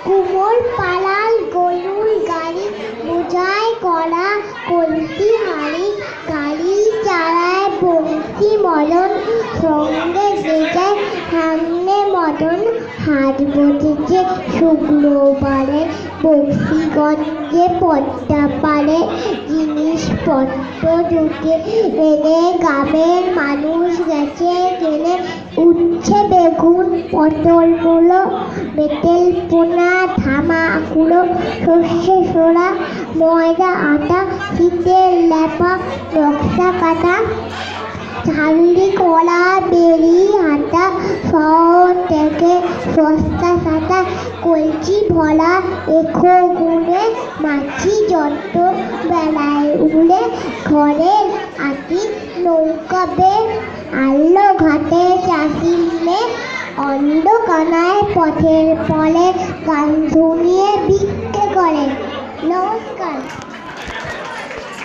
কুমোর পালাল গরুর গাড়ি বোঝায় কলা কলসি হাড়ি গাড়ি চালায় বংশী মদন সঙ্গে বেজায় সামনে মদন হাট বসেছে শুকনো বারে বংশীগঞ্জে পদ্মা পারে জিনিসপত্র ঢুকে এনে গ্রামের মানুষ গেছে কিনে উচ্ছে বেগুন পটল গুলো বেতেল পোনা ধামা গুলো সর্ষে সোড়া ময়দা আটা শীতের লেপা নকশা কাটা ঝালদি কলা বেরি আটা শহর থেকে সস্তা সাটা কলচি ভরা এখো গুড়ে মাছি যত বেলায় উড়ে ঘরের আটি নৌকা বে আলো ঘাটে চাষি মিলে অন্ধকানায় পথের ফলে গান শুনিয়ে বিক্রি করে। নমস্কার।